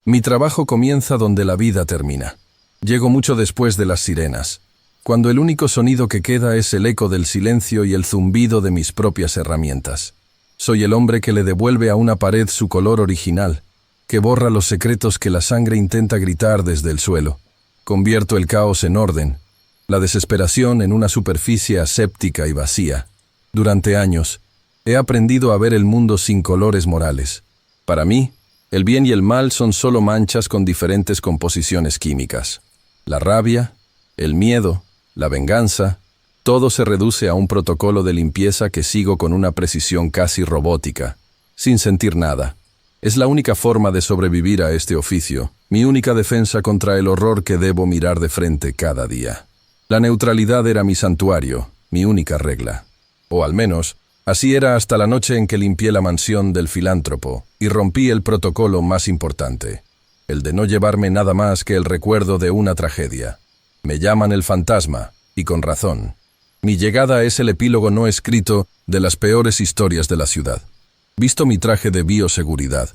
Mi trabajo comienza donde la vida termina. Llego mucho después de las sirenas, cuando el único sonido que queda es el eco del silencio y el zumbido de mis propias herramientas. Soy el hombre que le devuelve a una pared su color original, que borra los secretos que la sangre intenta gritar desde el suelo. Convierto el caos en orden, la desesperación en una superficie aséptica y vacía. Durante años, he aprendido a ver el mundo sin colores morales. Para mí, el bien y el mal son solo manchas con diferentes composiciones químicas. La rabia, el miedo, la venganza, todo se reduce a un protocolo de limpieza que sigo con una precisión casi robótica, sin sentir nada. Es la única forma de sobrevivir a este oficio, mi única defensa contra el horror que debo mirar de frente cada día. La neutralidad era mi santuario, mi única regla. O al menos, así era hasta la noche en que limpié la mansión del filántropo y rompí el protocolo más importante, el de no llevarme nada más que el recuerdo de una tragedia. Me llaman el fantasma, y con razón. Mi llegada es el epílogo no escrito de las peores historias de la ciudad. Visto mi traje de bioseguridad,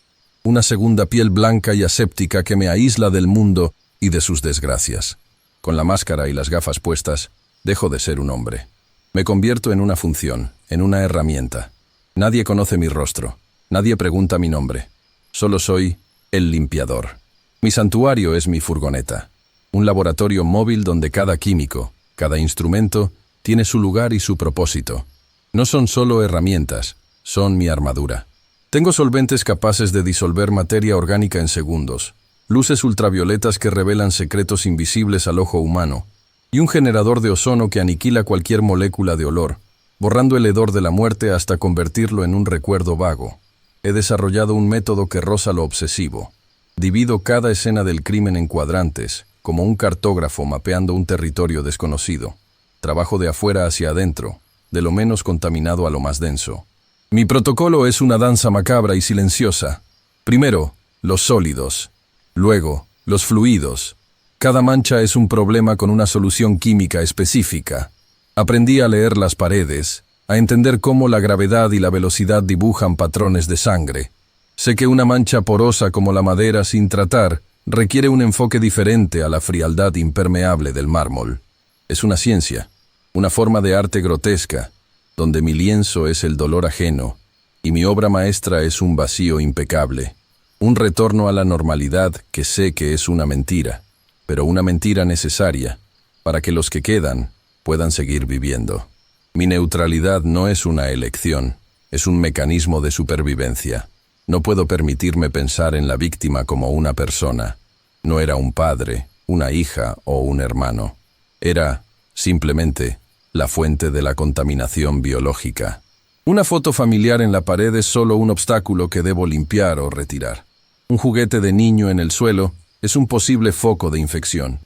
una segunda piel blanca y aséptica que me aísla del mundo y de sus desgracias. Con la máscara y las gafas puestas, dejo de ser un hombre. Me convierto en una función, en una herramienta. Nadie conoce mi rostro, nadie pregunta mi nombre. Solo soy el limpiador. Mi santuario es mi furgoneta, un laboratorio móvil donde cada químico, cada instrumento, tiene su lugar y su propósito. No son solo herramientas, son mi armadura. Tengo solventes capaces de disolver materia orgánica en segundos, luces ultravioletas que revelan secretos invisibles al ojo humano, y un generador de ozono que aniquila cualquier molécula de olor, borrando el hedor de la muerte hasta convertirlo en un recuerdo vago. He desarrollado un método que roza lo obsesivo. Divido cada escena del crimen en cuadrantes, como un cartógrafo mapeando un territorio desconocido. Trabajo de afuera hacia adentro, de lo menos contaminado a lo más denso. Mi protocolo es una danza macabra y silenciosa. Primero, los sólidos. Luego, los fluidos. Cada mancha es un problema con una solución química específica. Aprendí a leer las paredes, a entender cómo la gravedad y la velocidad dibujan patrones de sangre. Sé que una mancha porosa como la madera sin tratar requiere un enfoque diferente a la frialdad impermeable del mármol. Es una ciencia, una forma de arte grotesca, donde mi lienzo es el dolor ajeno y mi obra maestra es un vacío impecable, un retorno a la normalidad que sé que es una mentira, pero una mentira necesaria para que los que quedan puedan seguir viviendo. Mi neutralidad no es una elección, es un mecanismo de supervivencia. No puedo permitirme pensar en la víctima como una persona. No era un padre, una hija o un hermano. Era, simplemente, la fuente de la contaminación biológica. Una foto familiar en la pared es solo un obstáculo que debo limpiar o retirar. Un juguete de niño en el suelo es un posible foco de infección.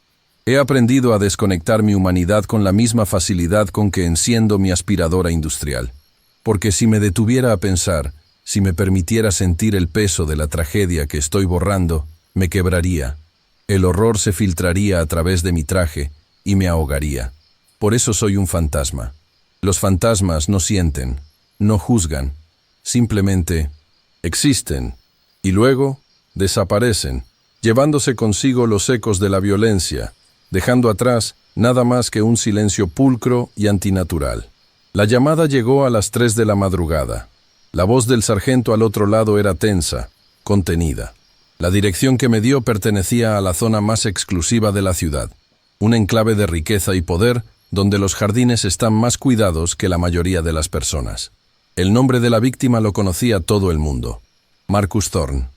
He aprendido a desconectar mi humanidad con la misma facilidad con que enciendo mi aspiradora industrial. Porque si me detuviera a pensar, si me permitiera sentir el peso de la tragedia que estoy borrando, me quebraría. El horror se filtraría a través de mi traje y me ahogaría. Por eso soy un fantasma. Los fantasmas no sienten, no juzgan, simplemente existen y luego desaparecen, llevándose consigo los ecos de la violencia, dejando atrás nada más que un silencio pulcro y antinatural. La llamada llegó a las 3 de la madrugada. La voz del sargento al otro lado era tensa, contenida. La dirección que me dio pertenecía a la zona más exclusiva de la ciudad, un enclave de riqueza y poder donde los jardines están más cuidados que la mayoría de las personas. El nombre de la víctima lo conocía todo el mundo. Marcus Thorne,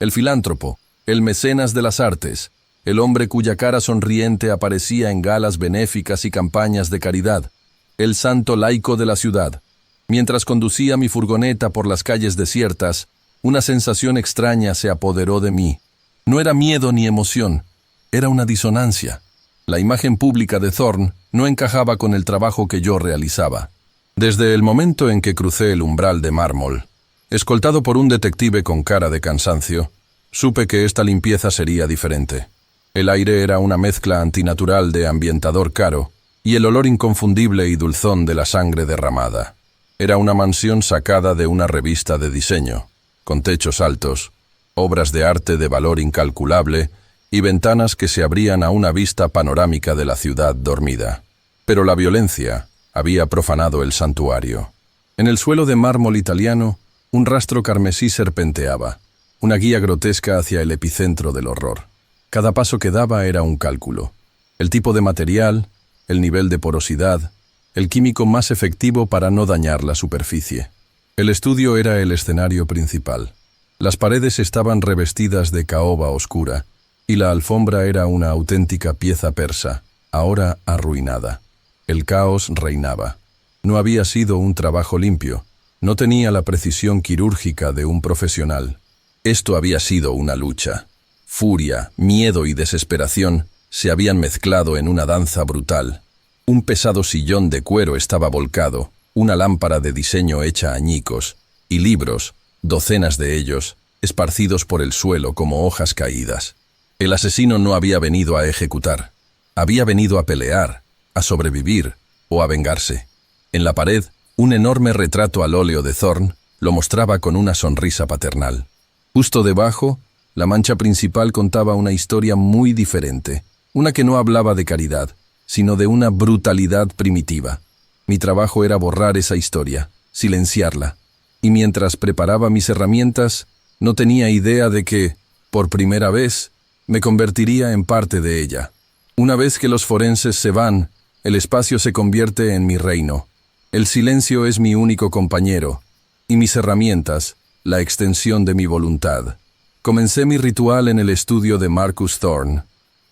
el filántropo, el mecenas de las artes, el hombre cuya cara sonriente aparecía en galas benéficas y campañas de caridad, el santo laico de la ciudad. Mientras conducía mi furgoneta por las calles desiertas, una sensación extraña se apoderó de mí. No era miedo ni emoción, era una disonancia. La imagen pública de Thorne no encajaba con el trabajo que yo realizaba. Desde el momento en que crucé el umbral de mármol, escoltado por un detective con cara de cansancio, supe que esta limpieza sería diferente. El aire era una mezcla antinatural de ambientador caro y el olor inconfundible y dulzón de la sangre derramada. Era una mansión sacada de una revista de diseño, con techos altos, obras de arte de valor incalculable y ventanas que se abrían a una vista panorámica de la ciudad dormida. Pero la violencia había profanado el santuario. En el suelo de mármol italiano, un rastro carmesí serpenteaba, una guía grotesca hacia el epicentro del horror. Cada paso que daba era un cálculo. El tipo de material, el nivel de porosidad, el químico más efectivo para no dañar la superficie. El estudio era el escenario principal. Las paredes estaban revestidas de caoba oscura y la alfombra era una auténtica pieza persa, ahora arruinada. El caos reinaba. No había sido un trabajo limpio, no tenía la precisión quirúrgica de un profesional. Esto había sido una lucha. Furia, miedo y desesperación se habían mezclado en una danza brutal. Un pesado sillón de cuero estaba volcado, una lámpara de diseño hecha añicos, y libros, docenas de ellos, esparcidos por el suelo como hojas caídas. El asesino no había venido a ejecutar, había venido a pelear, a sobrevivir o a vengarse. En la pared, un enorme retrato al óleo de Thorne lo mostraba con una sonrisa paternal. Justo debajo, la mancha principal contaba una historia muy diferente, una que no hablaba de caridad, sino de una brutalidad primitiva. Mi trabajo era borrar esa historia, silenciarla, y mientras preparaba mis herramientas, no tenía idea de que, por primera vez, me convertiría en parte de ella. Una vez que los forenses se van, el espacio se convierte en mi reino. El silencio es mi único compañero, y mis herramientas, la extensión de mi voluntad. Comencé mi ritual en el estudio de Marcus Thorne.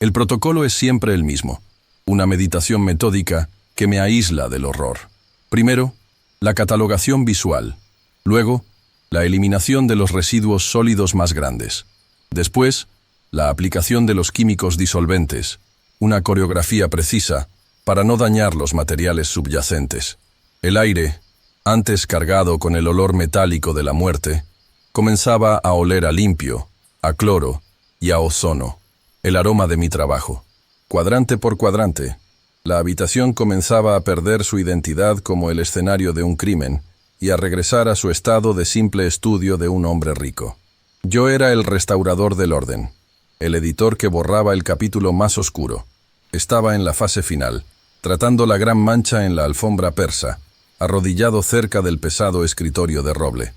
El protocolo es siempre el mismo, una meditación metódica que me aísla del horror. Primero, la catalogación visual. Luego, la eliminación de los residuos sólidos más grandes. Después, la aplicación de los químicos disolventes, una coreografía precisa para no dañar los materiales subyacentes. El aire, antes cargado con el olor metálico de la muerte, comenzaba a oler a limpio, a cloro y a ozono, el aroma de mi trabajo. Cuadrante por cuadrante, la habitación comenzaba a perder su identidad como el escenario de un crimen y a regresar a su estado de simple estudio de un hombre rico. Yo era el restaurador del orden, el editor que borraba el capítulo más oscuro. Estaba en la fase final, tratando la gran mancha en la alfombra persa, arrodillado cerca del pesado escritorio de roble.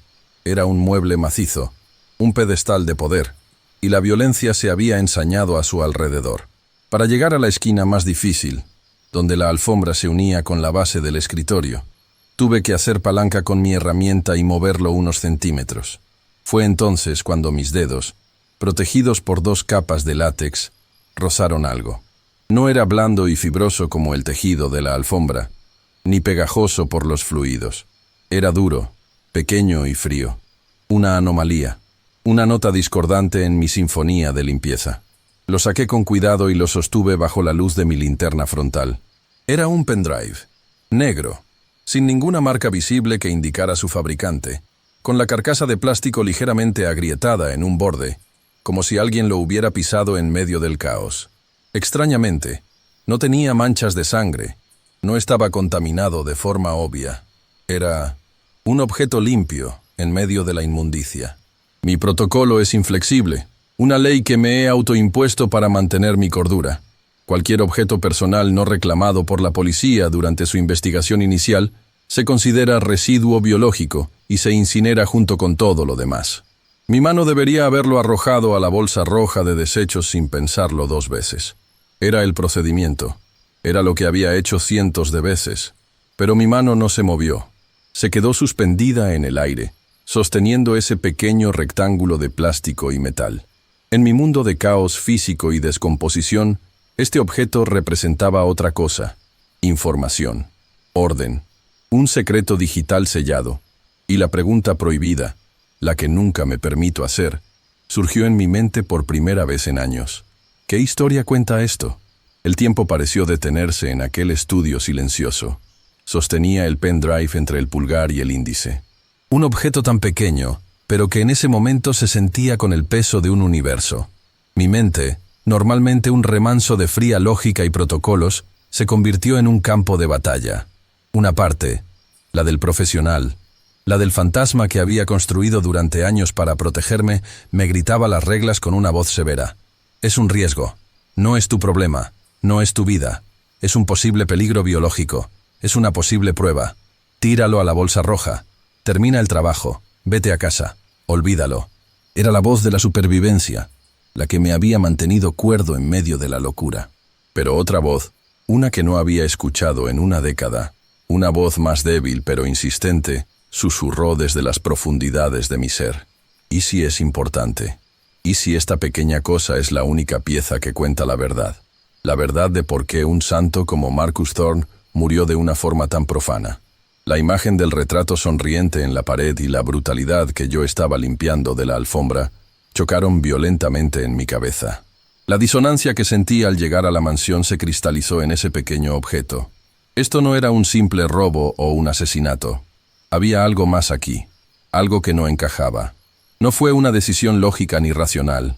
Era un mueble macizo, un pedestal de poder, y la violencia se había ensañado a su alrededor. Para llegar a la esquina más difícil, donde la alfombra se unía con la base del escritorio, tuve que hacer palanca con mi herramienta y moverlo unos centímetros. Fue entonces cuando mis dedos, protegidos por 2 capas de látex, rozaron algo. No era blando y fibroso como el tejido de la alfombra, ni pegajoso por los fluidos. Era duro, pequeño y frío. Una anomalía, una nota discordante en mi sinfonía de limpieza. Lo saqué con cuidado y lo sostuve bajo la luz de mi linterna frontal. Era un pendrive, negro, sin ninguna marca visible que indicara su fabricante, con la carcasa de plástico ligeramente agrietada en un borde, como si alguien lo hubiera pisado en medio del caos. Extrañamente, no tenía manchas de sangre, no estaba contaminado de forma obvia. Era un objeto limpio en medio de la inmundicia. Mi protocolo es inflexible, una ley que me he autoimpuesto para mantener mi cordura. Cualquier objeto personal no reclamado por la policía durante su investigación inicial se considera residuo biológico y se incinera junto con todo lo demás. Mi mano debería haberlo arrojado a la bolsa roja de desechos sin pensarlo 2 veces. Era el procedimiento. Era lo que había hecho cientos de veces. Pero mi mano no se movió. Se quedó suspendida en el aire, sosteniendo ese pequeño rectángulo de plástico y metal. En mi mundo de caos físico y descomposición, este objeto representaba otra cosa: información, orden, un secreto digital sellado. Y la pregunta prohibida, la que nunca me permito hacer, surgió en mi mente por primera vez en años. ¿Qué historia cuenta esto? El tiempo pareció detenerse en aquel estudio silencioso. Sostenía el pendrive entre el pulgar y el índice. Un objeto tan pequeño, pero que en ese momento se sentía con el peso de un universo. Mi mente, normalmente un remanso de fría lógica y protocolos, se convirtió en un campo de batalla. Una parte, la del profesional, La del fantasma que había construido durante años para protegerme me gritaba las reglas con una voz severa. Es un riesgo. No es tu problema. No es tu vida. Es un posible peligro biológico. Es una posible prueba. Tíralo a la bolsa roja. Termina el trabajo. Vete a casa. Olvídalo. Era la voz de la supervivencia, la que me había mantenido cuerdo en medio de la locura. Pero otra voz, una que no había escuchado en una década, una voz más débil pero insistente, susurró desde las profundidades de mi ser. ¿Y si es importante? ¿Y si esta pequeña cosa es la única pieza que cuenta la verdad? La verdad de por qué un santo como Marcus Thorne murió de una forma tan profana. La imagen del retrato sonriente en la pared y la brutalidad que yo estaba limpiando de la alfombra chocaron violentamente en mi cabeza. La disonancia que sentí al llegar a la mansión se cristalizó en ese pequeño objeto. Esto no era un simple robo o un asesinato. Había algo más aquí, algo que no encajaba. No fue una decisión lógica ni racional.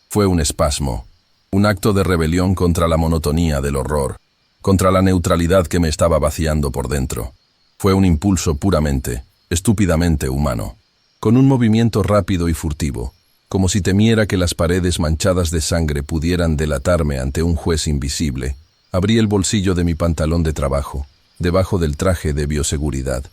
Fue un espasmo, un acto de rebelión contra la monotonía del horror, contra la neutralidad que me estaba vaciando por dentro. Fue un impulso puramente, estúpidamente humano, con un movimiento rápido y furtivo, como si temiera que las paredes manchadas de sangre pudieran delatarme ante un juez invisible. Abrí el bolsillo de mi pantalón de trabajo, debajo del traje de bioseguridad,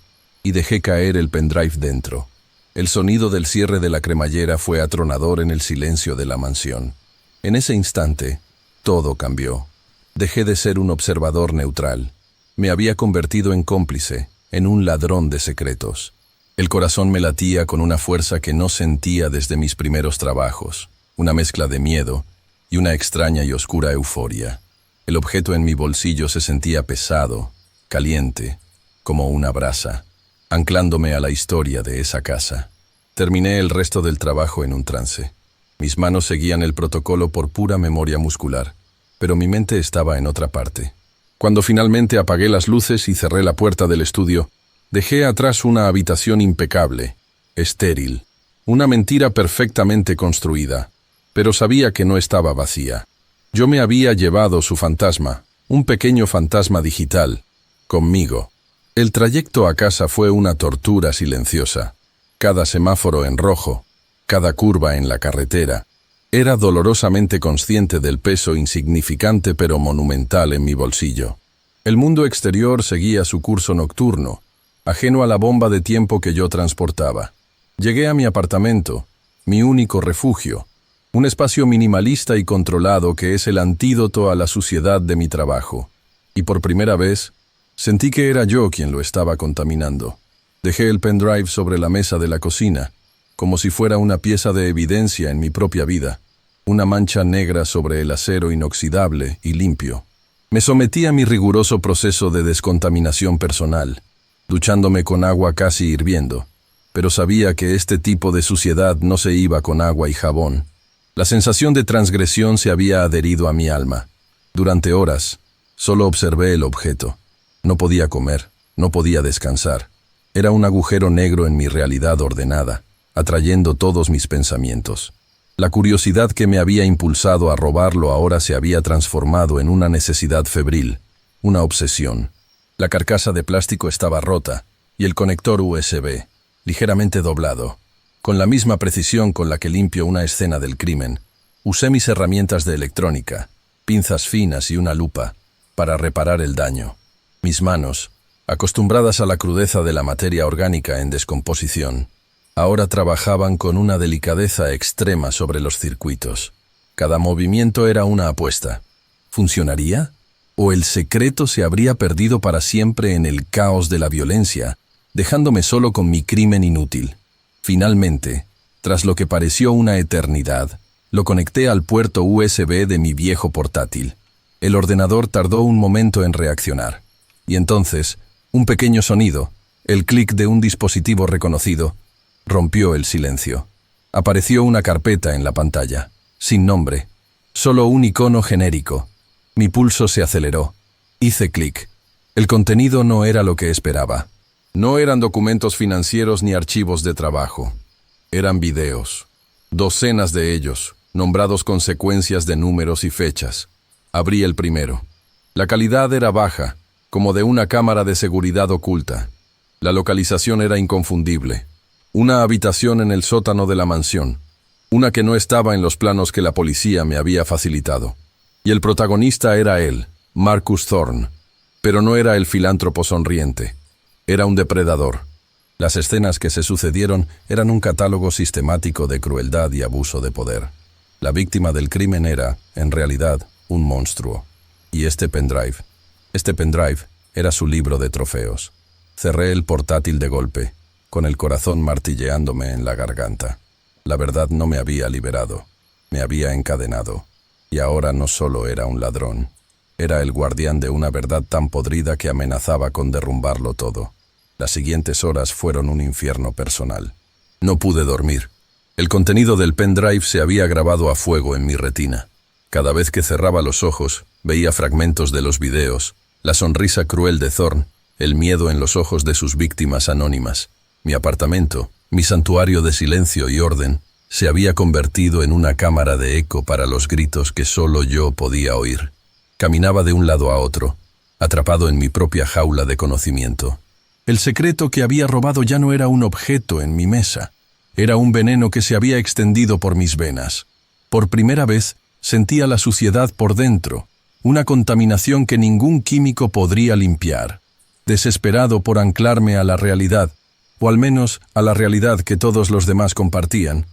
y dejé caer el pendrive dentro. El sonido del cierre de la cremallera fue atronador en el silencio de la mansión. En ese instante, todo cambió. Dejé de ser un observador neutral. Me había convertido en cómplice, en un ladrón de secretos. El corazón me latía con una fuerza que no sentía desde mis primeros trabajos, una mezcla de miedo y una extraña y oscura euforia. El objeto en mi bolsillo se sentía pesado, caliente, como una brasa, anclándome a la historia de esa casa. Terminé el resto del trabajo en un trance. Mis manos seguían el protocolo por pura memoria muscular, pero mi mente estaba en otra parte. Cuando finalmente apagué las luces y cerré la puerta del estudio, dejé atrás una habitación impecable, estéril, una mentira perfectamente construida, pero sabía que no estaba vacía. Yo me había llevado su fantasma, un pequeño fantasma digital, conmigo. El trayecto a casa fue una tortura silenciosa. Cada semáforo en rojo, cada curva en la carretera. Era dolorosamente consciente del peso insignificante pero monumental en mi bolsillo. El mundo exterior seguía su curso nocturno, ajeno a la bomba de tiempo que yo transportaba. Llegué a mi apartamento, mi único refugio, un espacio minimalista y controlado que es el antídoto a la suciedad de mi trabajo. Y por primera vez, sentí que era yo quien lo estaba contaminando. Dejé el pendrive sobre la mesa de la cocina, como si fuera una pieza de evidencia en mi propia vida, una mancha negra sobre el acero inoxidable y limpio. Me sometí a mi riguroso proceso de descontaminación personal, duchándome con agua casi hirviendo, pero sabía que este tipo de suciedad no se iba con agua y jabón. La sensación de transgresión se había adherido a mi alma. Durante horas, solo observé el objeto. No podía comer, no podía descansar. Era un agujero negro en mi realidad ordenada, atrayendo todos mis pensamientos. La curiosidad que me había impulsado a robarlo ahora se había transformado en una necesidad febril, una obsesión. La carcasa de plástico estaba rota y el conector USB, ligeramente doblado. Con la misma precisión con la que limpio una escena del crimen, usé mis herramientas de electrónica, pinzas finas y una lupa, para reparar el daño. Mis manos, acostumbradas a la crudeza de la materia orgánica en descomposición, ahora trabajaban con una delicadeza extrema sobre los circuitos. Cada movimiento era una apuesta. ¿Funcionaría? ¿O el secreto se habría perdido para siempre en el caos de la violencia, dejándome solo con mi crimen inútil? Finalmente, tras lo que pareció una eternidad, lo conecté al puerto USB de mi viejo portátil. El ordenador tardó un momento en reaccionar. Y entonces, un pequeño sonido, el clic de un dispositivo reconocido, rompió el silencio. Apareció una carpeta en la pantalla, sin nombre, solo un icono genérico. Mi pulso se aceleró. Hice clic. El contenido no era lo que esperaba. No eran documentos financieros ni archivos de trabajo. Eran videos. Docenas de ellos, nombrados con secuencias de números y fechas. Abrí el primero. La calidad era baja, como de una cámara de seguridad oculta. La localización era inconfundible. Una habitación en el sótano de la mansión. Una que no estaba en los planos que la policía me había facilitado. Y el protagonista era él, Marcus Thorne. Pero no era el filántropo sonriente. Era un depredador. Las escenas que se sucedieron eran un catálogo sistemático de crueldad y abuso de poder. La víctima del crimen era, en realidad, un monstruo. Y este pendrive era su libro de trofeos. Cerré el portátil de golpe, con el corazón martilleándome en la garganta. La verdad no me había liberado, me había encadenado. Y ahora no solo era un ladrón, era el guardián de una verdad tan podrida que amenazaba con derrumbarlo todo. Las siguientes horas fueron un infierno personal. No pude dormir. El contenido del pendrive se había grabado a fuego en mi retina. Cada vez que cerraba los ojos, veía fragmentos de los videos, la sonrisa cruel de Thorne, el miedo en los ojos de sus víctimas anónimas. Mi apartamento, mi santuario de silencio y orden, se había convertido en una cámara de eco para los gritos que solo yo podía oír. Caminaba de un lado a otro, atrapado en mi propia jaula de conocimiento. El secreto que había robado ya no era un objeto en mi mesa. Era un veneno que se había extendido por mis venas. Por primera vez, sentía la suciedad por dentro, una contaminación que ningún químico podría limpiar. Desesperado por anclarme a la realidad, o al menos a la realidad que todos los demás compartían,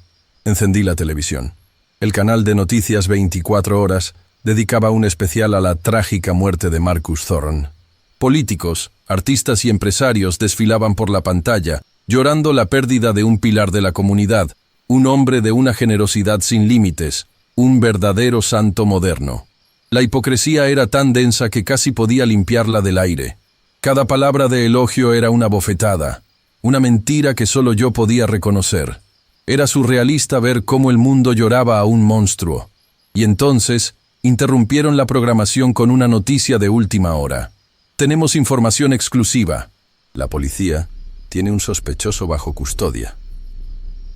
encendí la televisión. El canal de Noticias 24 Horas dedicaba un especial a la trágica muerte de Marcus Thorne. Políticos, artistas y empresarios desfilaban por la pantalla, llorando la pérdida de un pilar de la comunidad, un hombre de una generosidad sin límites, un verdadero santo moderno. La hipocresía era tan densa que casi podía limpiarla del aire. Cada palabra de elogio era una bofetada, una mentira que solo yo podía reconocer. Era surrealista ver cómo el mundo lloraba a un monstruo. Y entonces, interrumpieron la programación con una noticia de última hora. Tenemos información exclusiva. La policía tiene un sospechoso bajo custodia.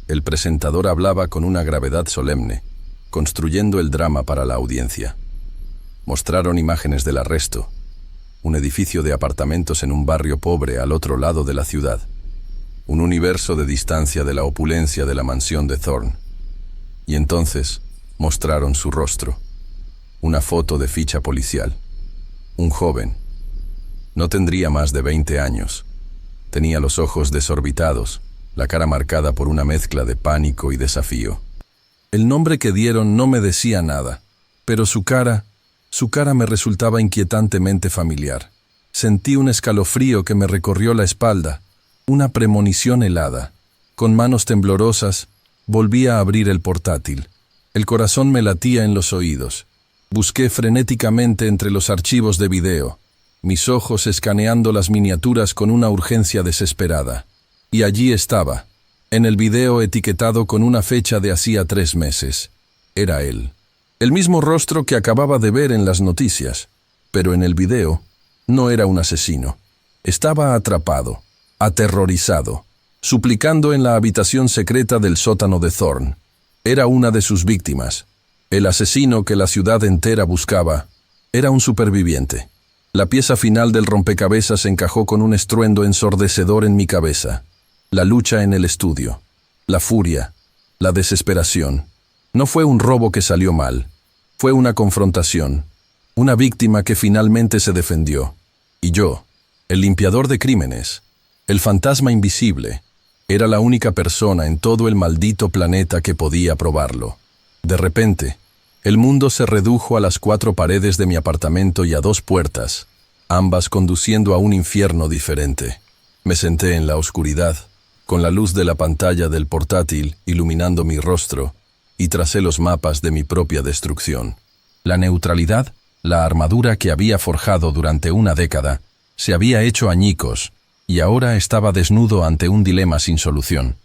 El presentador hablaba con una gravedad solemne, construyendo el drama para la audiencia. Mostraron imágenes del arresto, un edificio de apartamentos en un barrio pobre al otro lado de la ciudad, un universo de distancia de la opulencia de la mansión de Thorne. Y entonces mostraron su rostro, una foto de ficha policial. Un joven. No tendría más de 20 años. Tenía los ojos desorbitados, la cara marcada por una mezcla de pánico y desafío. El nombre que dieron no me decía nada, pero su cara me resultaba inquietantemente familiar. Sentí un escalofrío que me recorrió la espalda, una premonición helada. Con manos temblorosas, volví a abrir el portátil. El corazón me latía en los oídos. Busqué frenéticamente entre los archivos de video, mis ojos escaneando las miniaturas con una urgencia desesperada. Y allí estaba, en el video etiquetado con una fecha de hacía 3 meses. Era él. El mismo rostro que acababa de ver en las noticias. Pero en el video no era un asesino. Estaba atrapado, aterrorizado, suplicando en la habitación secreta del sótano de Thorne. Era una de sus víctimas. El asesino que la ciudad entera buscaba era un superviviente. La pieza final del rompecabezas encajó con un estruendo ensordecedor en mi cabeza. La lucha en el estudio, la furia, la desesperación. No fue un robo que salió mal. Fue una confrontación, una víctima que finalmente se defendió. Y yo, el limpiador de crímenes, el fantasma invisible, era la única persona en todo el maldito planeta que podía probarlo. De repente, el mundo se redujo a las 4 paredes de mi apartamento y a 2 puertas, ambas conduciendo a un infierno diferente. Me senté en la oscuridad, con la luz de la pantalla del portátil iluminando mi rostro, y tracé los mapas de mi propia destrucción. La neutralidad, la armadura que había forjado durante una década, se había hecho añicos, y ahora estaba desnudo ante un dilema sin solución,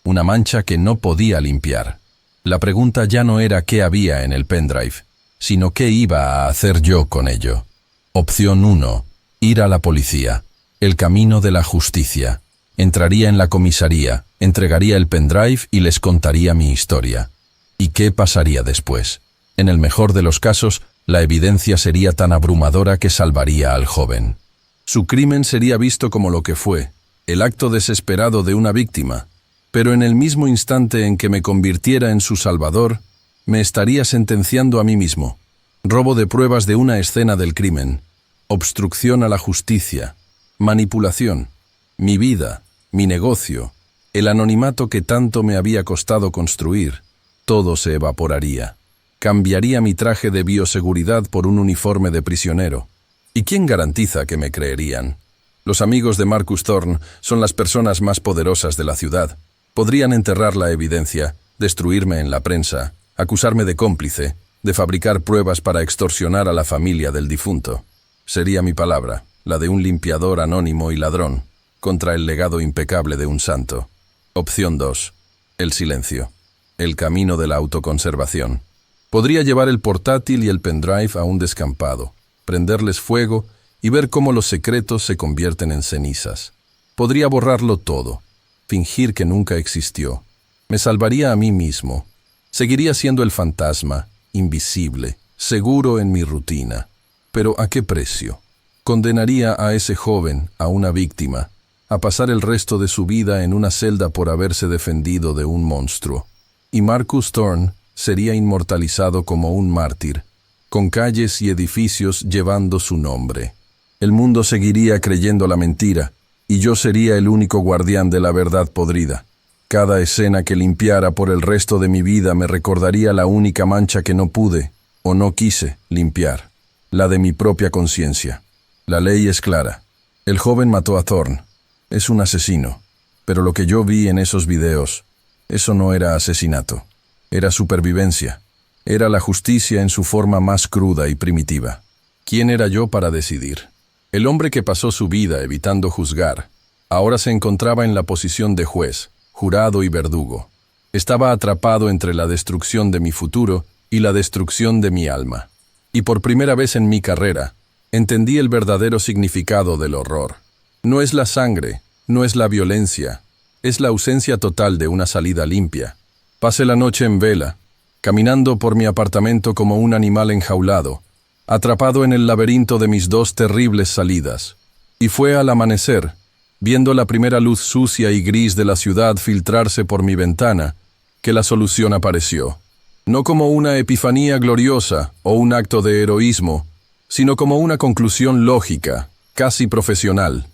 una mancha que no podía limpiar. La pregunta ya no era qué había en el pendrive, sino qué iba a hacer yo con ello. Opción 1. Ir a la policía. El camino de la justicia. Entraría en la comisaría, entregaría el pendrive y les contaría mi historia. ¿Y qué pasaría después? En el mejor de los casos, la evidencia sería tan abrumadora que salvaría al joven. Su crimen sería visto como lo que fue, el acto desesperado de una víctima, pero en el mismo instante en que me convirtiera en su salvador, me estaría sentenciando a mí mismo. Robo de pruebas de una escena del crimen, obstrucción a la justicia, manipulación, mi vida, mi negocio, el anonimato que tanto me había costado construir, todo se evaporaría. Cambiaría mi traje de bioseguridad por un uniforme de prisionero. ¿Y quién garantiza que me creerían? Los amigos de Marcus Thorne son las personas más poderosas de la ciudad. Podrían enterrar la evidencia, destruirme en la prensa, acusarme de cómplice, de fabricar pruebas para extorsionar a la familia del difunto. Sería mi palabra, la de un limpiador anónimo y ladrón, contra el legado impecable de un santo. Opción 2. El silencio. El camino de la autoconservación. Podría llevar el portátil y el pendrive a un descampado, prenderles fuego y ver cómo los secretos se convierten en cenizas. Podría borrarlo todo, fingir que nunca existió. Me salvaría a mí mismo. Seguiría siendo el fantasma, invisible, seguro en mi rutina. Pero ¿a qué precio? Condenaría a ese joven, a una víctima, a pasar el resto de su vida en una celda por haberse defendido de un monstruo. Y Marcus Thorne sería inmortalizado como un mártir, con calles y edificios llevando su nombre. El mundo seguiría creyendo la mentira, y yo sería el único guardián de la verdad podrida. Cada escena que limpiara por el resto de mi vida me recordaría la única mancha que no pude, o no quise, limpiar, la de mi propia conciencia. La ley es clara. El joven mató a Thorne. Es un asesino. Pero lo que yo vi en esos videos, eso no era asesinato. Era supervivencia. Era la justicia en su forma más cruda y primitiva. ¿Quién era yo para decidir? El hombre que pasó su vida evitando juzgar, ahora se encontraba en la posición de juez, jurado y verdugo. Estaba atrapado entre la destrucción de mi futuro y la destrucción de mi alma. Y por primera vez en mi carrera, entendí el verdadero significado del horror. No es la sangre, no es la violencia, es la ausencia total de una salida limpia. Pasé la noche en vela, caminando por mi apartamento como un animal enjaulado, atrapado en el laberinto de mis dos terribles salidas. Y fue al amanecer, viendo la primera luz sucia y gris de la ciudad filtrarse por mi ventana, que la solución apareció. No como una epifanía gloriosa o un acto de heroísmo, sino como una conclusión lógica, casi profesional.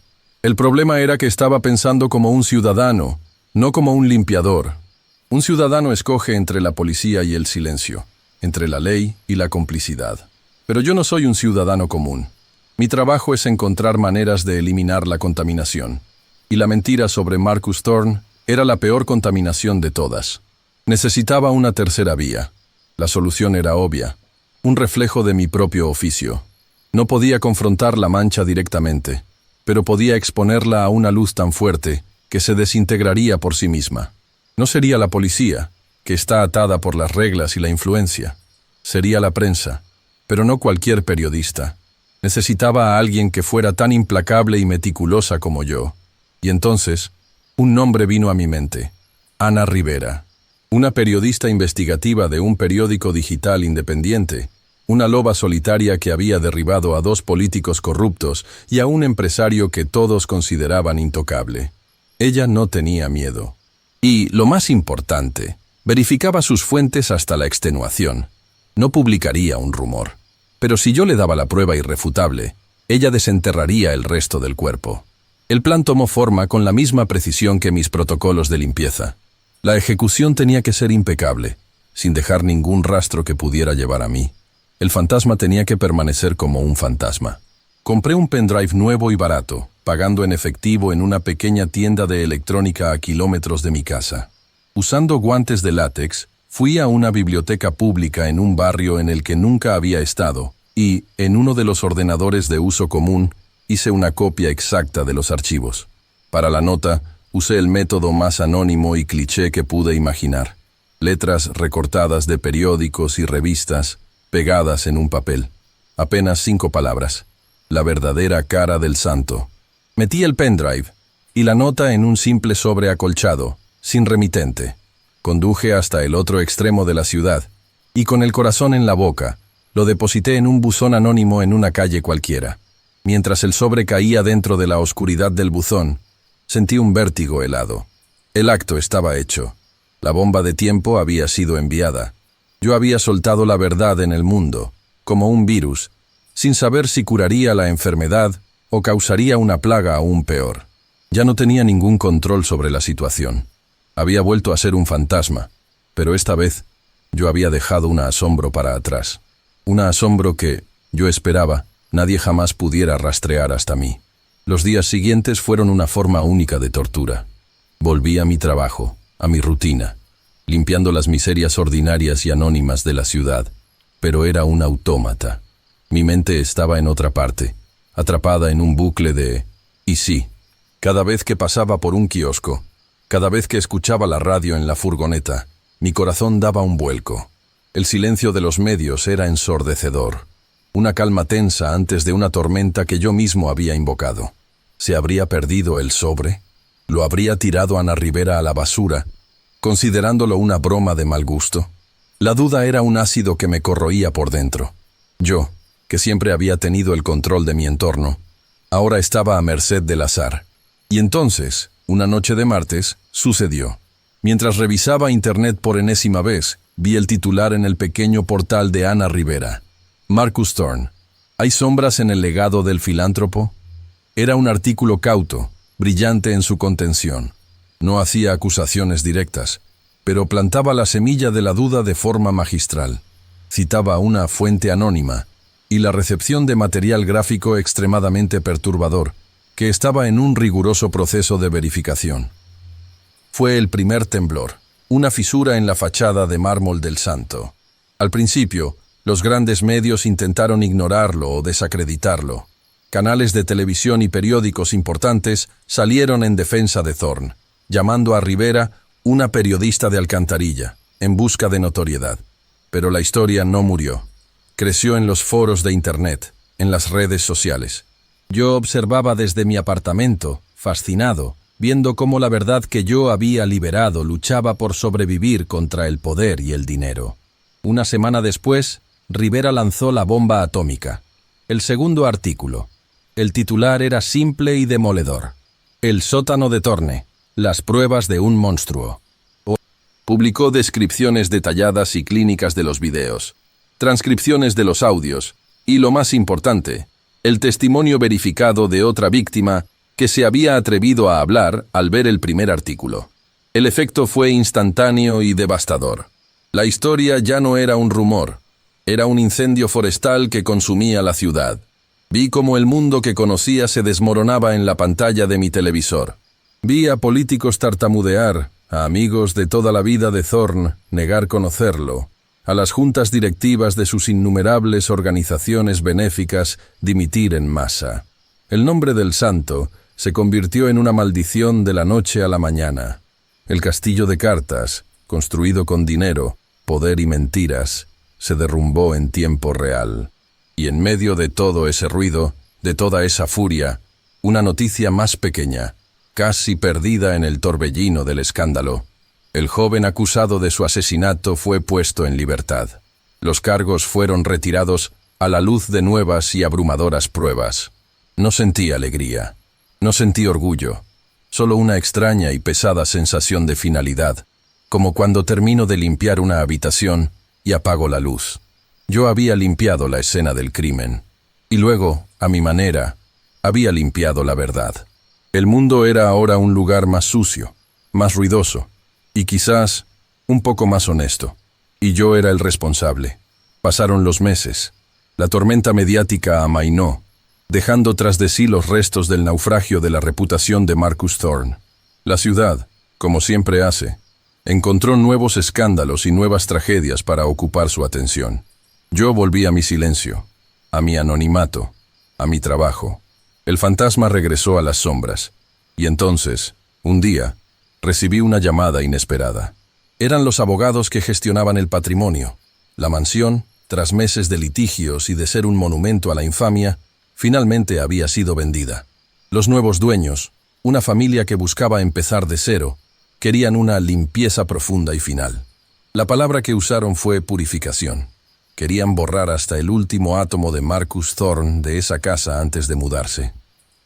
El problema era que estaba pensando como un ciudadano, no como un limpiador. Un ciudadano escoge entre la policía y el silencio, entre la ley y la complicidad. Pero yo no soy un ciudadano común. Mi trabajo es encontrar maneras de eliminar la contaminación. Y la mentira sobre Marcus Thorne era la peor contaminación de todas. Necesitaba una tercera vía. La solución era obvia. Un reflejo de mi propio oficio. No podía confrontar la mancha directamente, pero podía exponerla a una luz tan fuerte que se desintegraría por sí misma. No sería la policía, que está atada por las reglas y la influencia. Sería la prensa, pero no cualquier periodista. Necesitaba a alguien que fuera tan implacable y meticulosa como yo. Y entonces, un nombre vino a mi mente. Ana Rivera. Una periodista investigativa de un periódico digital independiente. Una loba solitaria que había derribado a 2 políticos corruptos y a un empresario que todos consideraban intocable. Ella no tenía miedo. Y, lo más importante, verificaba sus fuentes hasta la extenuación. No publicaría un rumor. Pero si yo le daba la prueba irrefutable, ella desenterraría el resto del cuerpo. El plan tomó forma con la misma precisión que mis protocolos de limpieza. La ejecución tenía que ser impecable, sin dejar ningún rastro que pudiera llevar a mí. El fantasma tenía que permanecer como un fantasma. Compré un pendrive nuevo y barato, pagando en efectivo en una pequeña tienda de electrónica a kilómetros de mi casa. Usando guantes de látex, fui a una biblioteca pública en un barrio en el que nunca había estado y, en uno de los ordenadores de uso común, hice una copia exacta de los archivos. Para la nota, usé el método más anónimo y cliché que pude imaginar. Letras recortadas de periódicos y revistas, pegadas en un papel. Apenas 5 palabras. La verdadera cara del santo. Metí el pendrive y la nota en un simple sobre acolchado, sin remitente. Conduje hasta el otro extremo de la ciudad y con el corazón en la boca, lo deposité en un buzón anónimo en una calle cualquiera. Mientras el sobre caía dentro de la oscuridad del buzón, Sentí un vértigo helado. El acto estaba hecho. La bomba de tiempo había sido enviada. Yo había soltado la verdad en el mundo, como un virus, sin saber si curaría la enfermedad o causaría una plaga aún peor. Ya no tenía ningún control sobre la situación. Había vuelto a ser un fantasma, pero esta vez yo había dejado un asombro para atrás. Un asombro que, yo esperaba, nadie jamás pudiera rastrear hasta mí. Los días siguientes fueron una forma única de tortura. Volví a mi trabajo, a mi rutina, limpiando las miserias ordinarias y anónimas de la ciudad, pero era un autómata. Mi mente estaba en otra parte, atrapada en un bucle de «y sí». Cada vez que pasaba por un kiosco, cada vez que escuchaba la radio en la furgoneta, mi corazón daba un vuelco. El silencio de los medios era ensordecedor. Una calma tensa antes de una tormenta que yo mismo había invocado. ¿Se habría perdido el sobre? ¿Lo habría tirado Ana Rivera a la basura, considerándolo una broma de mal gusto? La duda era un ácido que me corroía por dentro. Yo, que siempre había tenido el control de mi entorno, ahora estaba a merced del azar. Y entonces, una noche de martes, sucedió. Mientras revisaba internet por enésima vez, vi el titular en el pequeño portal de Ana Rivera. Marcus Thorne. ¿Hay sombras en el legado del filántropo? Era un artículo cauto, brillante en su contención. No hacía acusaciones directas, pero plantaba la semilla de la duda de forma magistral. Citaba una fuente anónima y la recepción de material gráfico extremadamente perturbador, que estaba en un riguroso proceso de verificación. Fue el primer temblor, una fisura en la fachada de mármol del santo. Al principio, los grandes medios intentaron ignorarlo o desacreditarlo. Canales de televisión y periódicos importantes salieron en defensa de Thorne, llamando a Rivera una periodista de alcantarilla, en busca de notoriedad. Pero la historia no murió. Creció en los foros de Internet, en las redes sociales. Yo observaba desde mi apartamento, fascinado, viendo cómo la verdad que yo había liberado luchaba por sobrevivir contra el poder y el dinero. Una semana después, Rivera lanzó la bomba atómica. El segundo artículo. El titular era simple y demoledor. El sótano de Thorne. Las pruebas de un monstruo. Publicó descripciones detalladas y clínicas de los videos, transcripciones de los audios y, lo más importante, el testimonio verificado de otra víctima que se había atrevido a hablar al ver el primer artículo. El efecto fue instantáneo y devastador. La historia ya no era un rumor, era un incendio forestal que consumía la ciudad. Vi cómo el mundo que conocía se desmoronaba en la pantalla de mi televisor. Vi a políticos tartamudear, a amigos de toda la vida de Thorne negar conocerlo, a las juntas directivas de sus innumerables organizaciones benéficas dimitir en masa. El nombre del santo se convirtió en una maldición de la noche a la mañana. El castillo de cartas, construido con dinero, poder y mentiras, se derrumbó en tiempo real. Y en medio de todo ese ruido, de toda esa furia, una noticia más pequeña, casi perdida en el torbellino del escándalo. El joven acusado de su asesinato fue puesto en libertad. Los cargos fueron retirados a la luz de nuevas y abrumadoras pruebas. No sentí alegría, no sentí orgullo, solo una extraña y pesada sensación de finalidad, como cuando termino de limpiar una habitación y apago la luz. Yo había limpiado la escena del crimen, y luego, a mi manera, había limpiado la verdad. El mundo era ahora un lugar más sucio, más ruidoso, y quizás un poco más honesto. Y yo era el responsable. Pasaron los meses. La tormenta mediática amainó, dejando tras de sí los restos del naufragio de la reputación de Marcus Thorne. La ciudad, como siempre hace, encontró nuevos escándalos y nuevas tragedias para ocupar su atención. Yo volví a mi silencio, a mi anonimato, a mi trabajo. El fantasma regresó a las sombras. Y entonces, un día, recibí una llamada inesperada. Eran los abogados que gestionaban el patrimonio. La mansión, tras meses de litigios y de ser un monumento a la infamia, finalmente había sido vendida. Los nuevos dueños, una familia que buscaba empezar de cero, querían una limpieza profunda y final. La palabra que usaron fue purificación. Querían borrar hasta el último átomo de Marcus Thorne de esa casa antes de mudarse.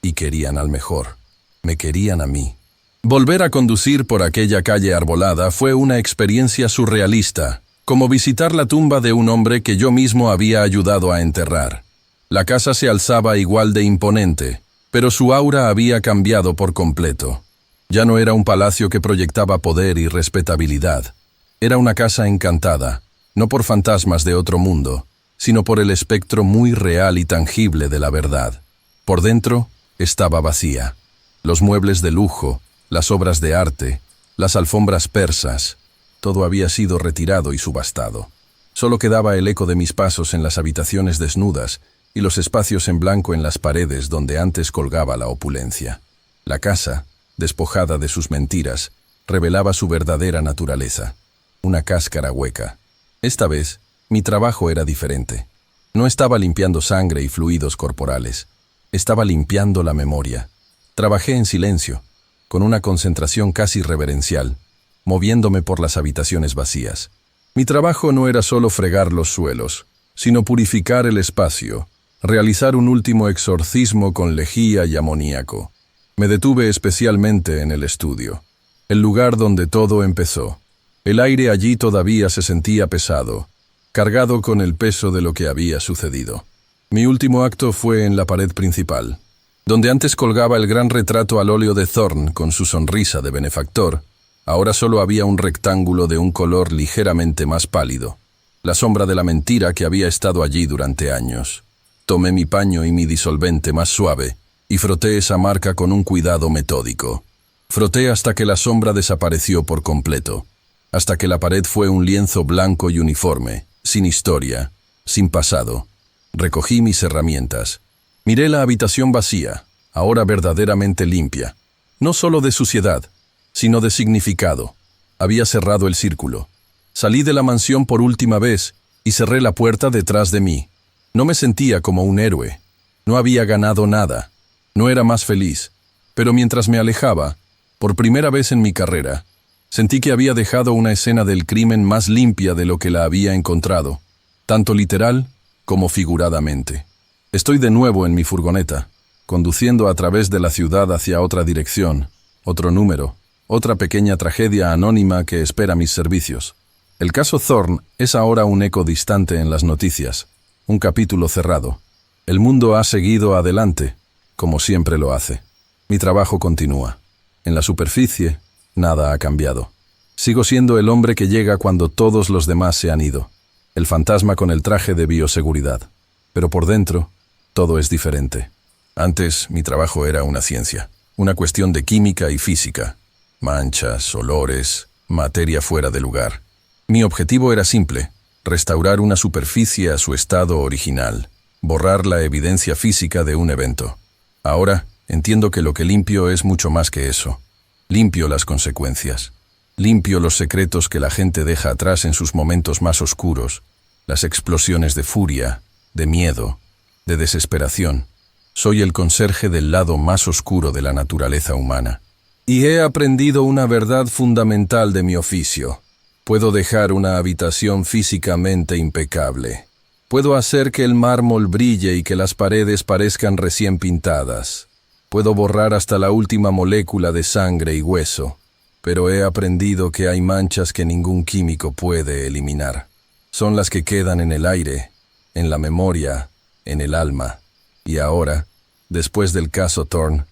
Y querían al mejor. Me querían a mí. Volver a conducir por aquella calle arbolada fue una experiencia surrealista, como visitar la tumba de un hombre que yo mismo había ayudado a enterrar. La casa se alzaba igual de imponente, pero su aura había cambiado por completo. Ya no era un palacio que proyectaba poder y respetabilidad. Era una casa encantada, no por fantasmas de otro mundo, sino por el espectro muy real y tangible de la verdad. Por dentro estaba vacía. Los muebles de lujo, las obras de arte, las alfombras persas, todo había sido retirado y subastado. Solo quedaba el eco de mis pasos en las habitaciones desnudas y los espacios en blanco en las paredes donde antes colgaba la opulencia. La casa, despojada de sus mentiras, revelaba su verdadera naturaleza, una cáscara hueca. Esta vez, mi trabajo era diferente. No estaba limpiando sangre y fluidos corporales, estaba limpiando la memoria. Trabajé en silencio, con una concentración casi reverencial, moviéndome por las habitaciones vacías. Mi trabajo no era solo fregar los suelos, sino purificar el espacio, realizar un último exorcismo con lejía y amoníaco. Me detuve especialmente en el estudio, el lugar donde todo empezó. El aire allí todavía se sentía pesado, cargado con el peso de lo que había sucedido. Mi último acto fue en la pared principal, donde antes colgaba el gran retrato al óleo de Thorne con su sonrisa de benefactor. Ahora solo había un rectángulo de un color ligeramente más pálido, la sombra de la mentira que había estado allí durante años. Tomé mi paño y mi disolvente más suave y froté esa marca con un cuidado metódico. Froté hasta que la sombra desapareció por completo, hasta que la pared fue un lienzo blanco y uniforme, sin historia, sin pasado. Recogí mis herramientas. Miré la habitación vacía, ahora verdaderamente limpia, no solo de suciedad, sino de significado. Había cerrado el círculo. Salí de la mansión por última vez y cerré la puerta detrás de mí. No me sentía como un héroe. No había ganado nada. No era más feliz. Pero mientras me alejaba, por primera vez en mi carrera, sentí que había dejado una escena del crimen más limpia de lo que la había encontrado, tanto literal como figuradamente. Estoy de nuevo en mi furgoneta, conduciendo a través de la ciudad hacia otra dirección, otro número, otra pequeña tragedia anónima que espera mis servicios. El caso Thorne es ahora un eco distante en las noticias, un capítulo cerrado. El mundo ha seguido adelante, como siempre lo hace. Mi trabajo continúa. En la superficie, nada ha cambiado. Sigo siendo el hombre que llega cuando todos los demás se han ido, el fantasma con el traje de bioseguridad. Pero por dentro, todo es diferente. Antes, mi trabajo era una ciencia, una cuestión de química y física. Manchas, olores, materia fuera de lugar. Mi objetivo era simple: restaurar una superficie a su estado original, borrar la evidencia física de un evento. Ahora, entiendo que lo que limpio es mucho más que eso. Limpio las consecuencias. Limpio los secretos que la gente deja atrás en sus momentos más oscuros, las explosiones de furia, de miedo, de desesperación. Soy el conserje del lado más oscuro de la naturaleza humana. Y he aprendido una verdad fundamental de mi oficio. Puedo dejar una habitación físicamente impecable. Puedo hacer que el mármol brille y que las paredes parezcan recién pintadas. Puedo borrar hasta la última molécula de sangre y hueso. Pero he aprendido que hay manchas que ningún químico puede eliminar. Son las que quedan en el aire, en la memoria, en el alma. Y ahora, después del caso Thorne,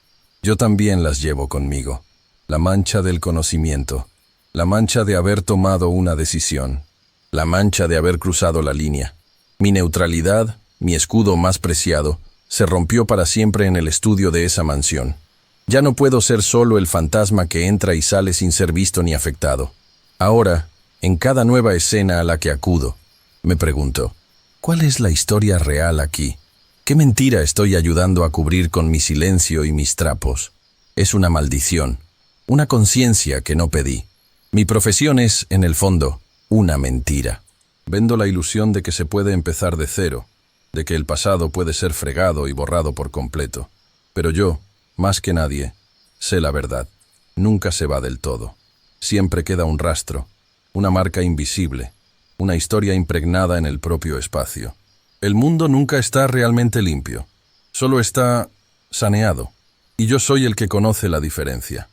yo también las llevo conmigo. La mancha del conocimiento, la mancha de haber tomado una decisión, la mancha de haber cruzado la línea. Mi neutralidad, mi escudo más preciado, se rompió para siempre en el estudio de esa mansión. Ya no puedo ser solo el fantasma que entra y sale sin ser visto ni afectado. Ahora, en cada nueva escena a la que acudo, me pregunto, ¿cuál es la historia real aquí? ¿Qué mentira estoy ayudando a cubrir con mi silencio y mis trapos? Es una maldición, una conciencia que no pedí. Mi profesión es, en el fondo, una mentira. Vendo la ilusión de que se puede empezar de cero, de que el pasado puede ser fregado y borrado por completo. Pero yo, más que nadie, sé la verdad. Nunca se va del todo. Siempre queda un rastro, una marca invisible, una historia impregnada en el propio espacio. El mundo nunca está realmente limpio. Solo está saneado. y yo soy el que conoce la diferencia.